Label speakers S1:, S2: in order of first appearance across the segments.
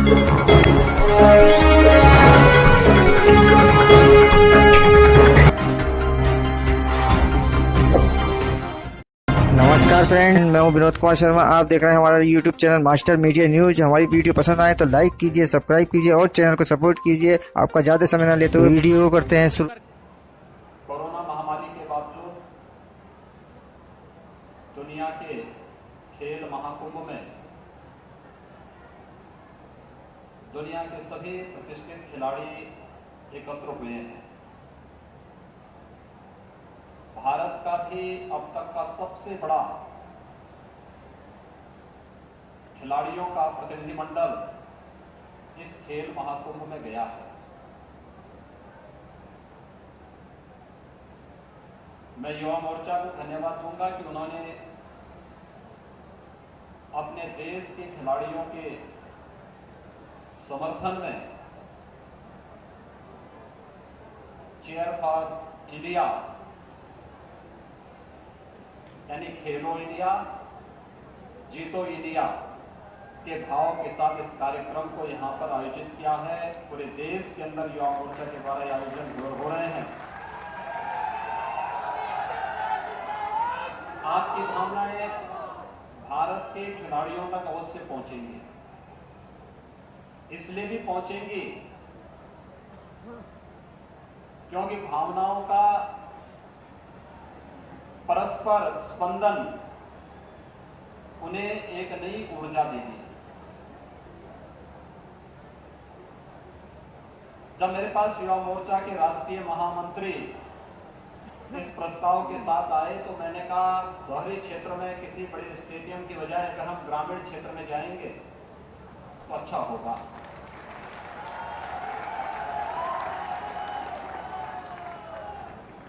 S1: नमस्कार फ्रेंड, मैं हूं विनोद कुमार शर्मा। आप देख रहे हैं हमारा YouTube channel master media news. हमारी वीडियो पसंद आए तो लाइक कीजिए, सब्सक्राइब कीजिए और चैनल को सपोर्ट कीजिए। आपका ज्यादा समय न लेते हुए वीडियो करते हैं शुरू।
S2: कोरोना महामारी के बावजूद दुनिया के खेल महाकुंभ में दुनिया के सभी प्रतिष्ठित खिलाड़ी एकत्र हुए हैं। भारत का भी अब तक का सबसे बड़ा खिलाड़ियों का प्रतिनिधिमंडल इस खेल महाकुंभ में गया है। मैं युवा मोर्चा को धन्यवाद दूंगा कि उन्होंने अपने देश के खिलाड़ियों के समर्थन में चेयर फॉर इंडिया यानी खेलो इंडिया जीतो इंडिया के भाव के साथ इस कार्यक्रम को यहां पर आयोजित किया है। पूरे देश के अंदर युवा मोर्चा के द्वारा आयोजन हो रहे हैं। आपकी भावनाएं भारत के खिलाड़ियों तक अवश्य पहुंचेंगी। इसलिए भी पहुंचेंगी क्योंकि भावनाओं का परस्पर स्पंदन उन्हें एक नई ऊर्जा देगी। जब मेरे पास युवा मोर्चा के राष्ट्रीय महामंत्री इस प्रस्ताव के साथ आए तो मैंने कहा, शहरी क्षेत्र में किसी बड़े स्टेडियम की बजाय अगर हम ग्रामीण क्षेत्र में जाएंगे तो अच्छा होगा।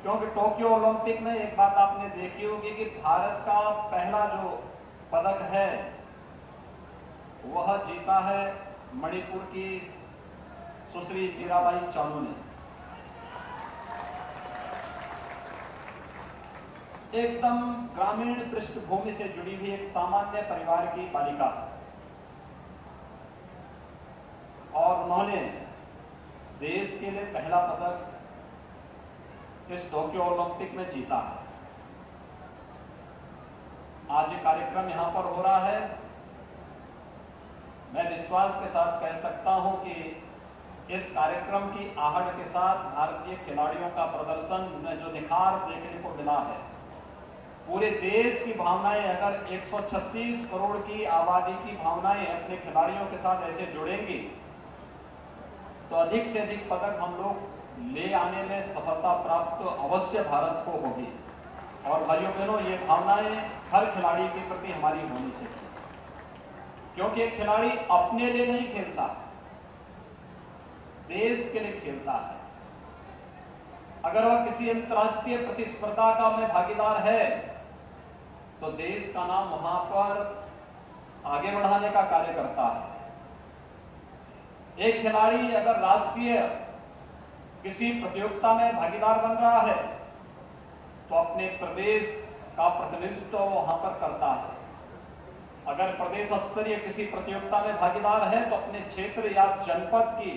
S2: क्योंकि टोक्यो ओलंपिक में एक बात आपने देखी होगी कि भारत का पहला जो पदक है वह जीता है मणिपुर की सुश्री मीराबाई चानू ने। एकदम ग्रामीण पृष्ठभूमि से जुड़ी हुई एक सामान्य परिवार की बालिका, और उन्होंने देश के लिए पहला पदक इस टोक्यो ओलंपिक में जीता है। आज ये कार्यक्रम यहां पर हो रहा है। मैं विश्वास के साथ कह सकता हूं कि इस कार्यक्रम की आहट के साथ भारतीय खिलाड़ियों का प्रदर्शन में जो निखार देखने को मिला है, पूरे देश की भावनाएं, अगर 136 करोड़ की आबादी की भावनाएं अपने खिलाड़ियों के साथ ऐसे जुड़ेंगी तो अधिक से अधिक पदक हम लोग ले आने में सफलता प्राप्त अवश्य भारत को होगी। और भाइयों बहनों, ये भावनाएं हर खिलाड़ी के प्रति हमारी होनी चाहिए, क्योंकि एक खिलाड़ी अपने लिए नहीं खेलता, देश के लिए खेलता है। अगर वह किसी अंतर्राष्ट्रीय प्रतिस्पर्धा का में भागीदार है तो देश का नाम वहां पर आगे बढ़ाने का कार्य करता है। एक खिलाड़ी अगर राष्ट्रीय किसी प्रतियोगिता में भागीदार बन रहा है तो अपने प्रदेश का प्रतिनिधित्व वहां पर करता है। अगर प्रदेश स्तरीय किसी प्रतियोगिता में भागीदार है तो अपने क्षेत्र या जनपद की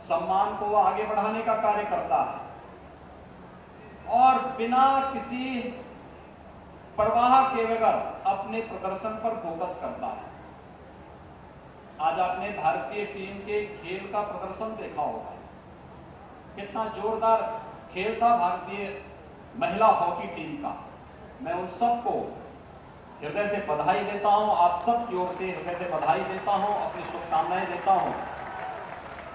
S2: सम्मान को वह आगे बढ़ाने का कार्य करता है और बिना किसी परवाह के बगैर अपने प्रदर्शन पर फोकस करता है। आज आपने भारतीय टीम के खेल का प्रदर्शन देखा होगा, कितना जोरदार खेल था भारतीय महिला हॉकी टीम का। मैं उन सबको हृदय से बधाई देता हूं, आप सब की ओर से हृदय से बधाई देता हूं, अपनी शुभकामनाएं देता हूं।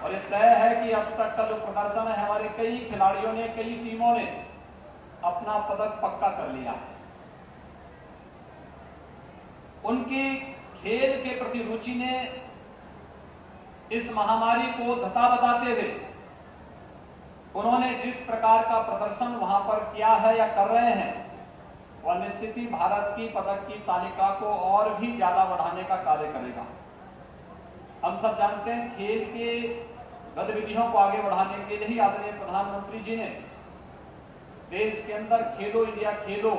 S2: और ये तय है कि अब तक का जो प्रदर्शन है, हमारे कई खिलाड़ियों ने, कई टीमों ने अपना पदक पक्का कर लिया है। उनकी खेल के प्रति रुचि ने इस महामारी को धता बताते हुए उन्होंने जिस प्रकार का प्रदर्शन वहां पर किया है या कर रहे हैं, वह निश्चित ही भारत की पदक की तालिका को और भी ज्यादा बढ़ाने का कार्य करेगा। हम सब जानते हैं, खेल के गतिविधियों को आगे बढ़ाने के लिए ही आदरणीय प्रधानमंत्री जी ने देश के अंदर खेलो इंडिया खेलो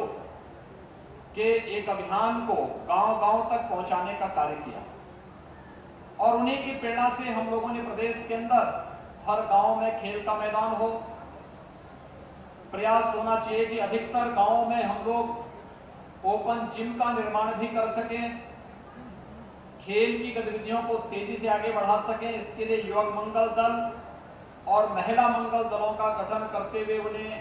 S2: के एक अभियान को गांव-गांव तक पहुंचाने का कार्य किया। और और उन्हीं की प्रेरणा से हम लोगों ने प्रदेश के अंदर हर गांव में खेल का मैदान हो। प्रयास होना चाहिए कि अधिकतर गांवों में हम लोग ओपन जिम का निर्माण भी कर सकें, खेल की गतिविधियों को तेजी से आगे बढ़ा सकें। इसके लिए युवक मंगल दल और महिला मंगल दलों का गठन करते हुए उन्हें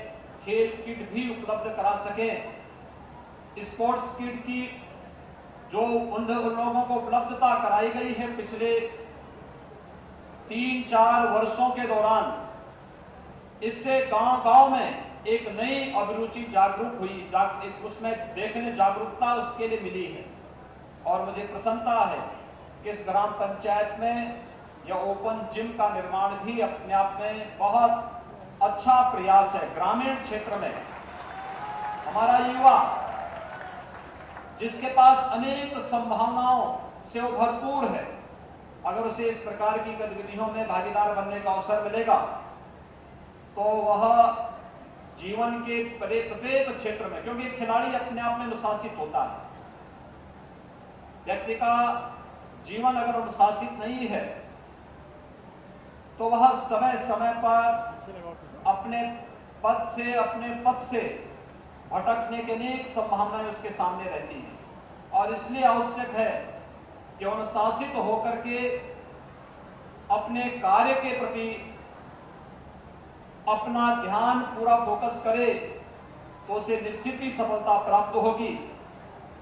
S2: खेल किट भी उपलब्ध करा सकें। स्पोर्ट्स किट की जो उन लोगों को उपलब्धता कराई गई है पिछले 3-4 वर्षों के दौरान, इससे गांव-गांव में एक नई अभिरुचि जागरूक हुई, उसमें देखने जागरूकता उसके लिए मिली है। और मुझे प्रसन्नता है कि इस ग्राम पंचायत में यह ओपन जिम का निर्माण भी अपने आप में बहुत अच्छा प्रयास है। ग्रामीण क्षेत्र में हमारा युवा जिसके पास अनेक संभावनाओं से वो भरपूर है, अगर उसे इस प्रकार की गतिविधियों में भागीदार बनने का अवसर मिलेगा तो वह जीवन के प्रत्येक क्षेत्र में, क्योंकि खिलाड़ी अपने आप में अनुशासित होता है, व्यक्ति का जीवन अगर अनुशासित नहीं है तो वह समय समय पर अपने पद से भटकने की अनेक संभावनाएं उसके सामने रहती हैं। और इसलिए आवश्यक है कि अनुशासित होकर के अपने कार्य के प्रति अपना ध्यान पूरा फोकस करे तो उसे निश्चित ही सफलता प्राप्त होगी।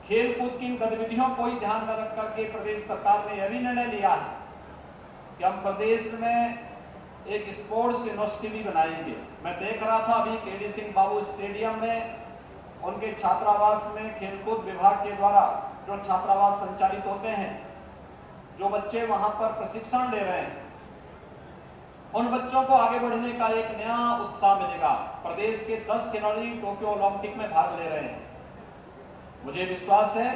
S2: खेलकूद की गतिविधियों को ही ध्यान में रख करके प्रदेश सरकार ने यह भी निर्णय लिया है कि हम प्रदेश में एक स्पोर्ट्स यूनिवर्सिटी भी बनाएंगे। मैं देख रहा था अभी केडी सिंह बाबू स्टेडियम में उनके छात्रावास में खेलकूद विभाग के द्वारा जो छात्रावास संचालित होते हैं, जो बच्चे वहां पर प्रशिक्षण ले रहे हैं, उन बच्चों को आगे बढ़ने का एक नया उत्साह मिलेगा। प्रदेश के 10 खिलाड़ी टोक्यो ओलंपिक में भाग ले रहे हैं। मुझे विश्वास है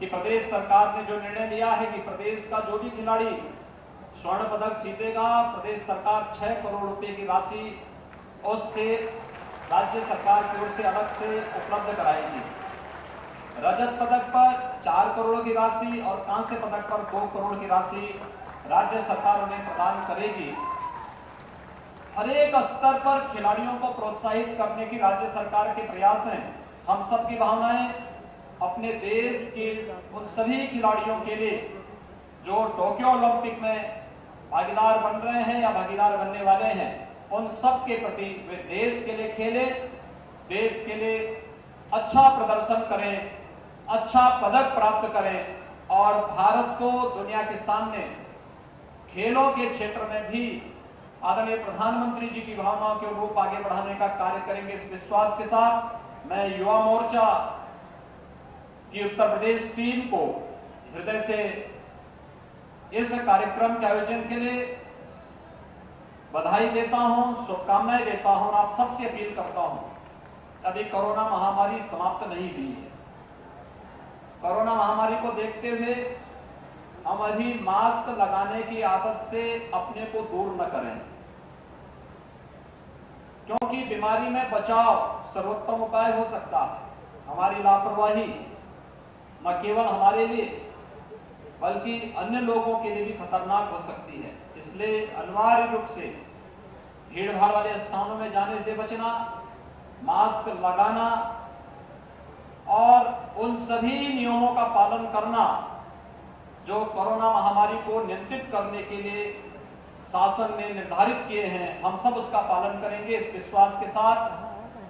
S2: कि प्रदेश सरकार ने जो निर्णय लिया है कि प्रदेश का जो भी खिलाड़ी स्वर्ण पदक जीतेगा, प्रदेश सरकार 6 करोड़ रुपए की राशि उससे राज्य सरकार की ओर से अलग से उपलब्ध कराएगी। रजत पदक पर 4 करोड़ की राशि और कांस्य पदक पर 2 करोड़ की राशि राज्य सरकार उन्हें प्रदान करेगी। हर एक स्तर पर खिलाड़ियों को प्रोत्साहित करने की राज्य सरकार के प्रयास हैं। हम सब की भावनाएं अपने देश के उन सभी खिलाड़ियों के लिए जो टोक्यो ओलंपिक में भागीदार बन रहे हैं या भागीदार बनने वाले हैं, उन सब के प्रति वे देश के लिए खेलें, देश के लिए अच्छा प्रदर्शन करें, अच्छा पदक प्राप्त करें और भारत को दुनिया के सामने खेलों के क्षेत्र में भी आदरणीय प्रधानमंत्री जी की भावनाओं के अनुरूप आगे बढ़ाने का कार्य करेंगे। इस विश्वास के साथ मैं युवा मोर्चा की उत्तर प्रदेश टीम को हृदय से इस कार्यक्रम के आयोजन के लिए बधाई देता हूं, शुभकामनाएं देता हूं और आप सबसे अपील करता हूं। अभी कोरोना महामारी समाप्त नहीं हुई है। कोरोना महामारी को देखते हुए हम अभी मास्क लगाने की आदत से अपने को दूर न करें, क्योंकि बीमारी में बचाव सर्वोत्तम उपाय हो सकता है। हमारी लापरवाही न केवल हमारे लिए बल्कि अन्य लोगों के लिए भी खतरनाक हो सकती है। इसलिए अनिवार्य रूप से भीड़ भाड़ वाले स्थानों में जाने से बचना, मास्क लगाना और उन सभी नियमों का पालन करना जो कोरोना महामारी को नियंत्रित करने के लिए शासन ने निर्धारित किए हैं, हम सब उसका पालन करेंगे। इस विश्वास के साथ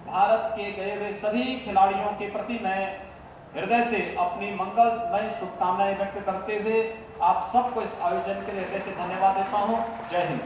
S2: भारत के गए हुए सभी खिलाड़ियों के प्रति मैं हृदय से अपनी मंगलमय शुभकामनाएं व्यक्त करते हुए आप सबको इस आयोजन के लिए हृदय से धन्यवाद देता हूं। जय हिंद।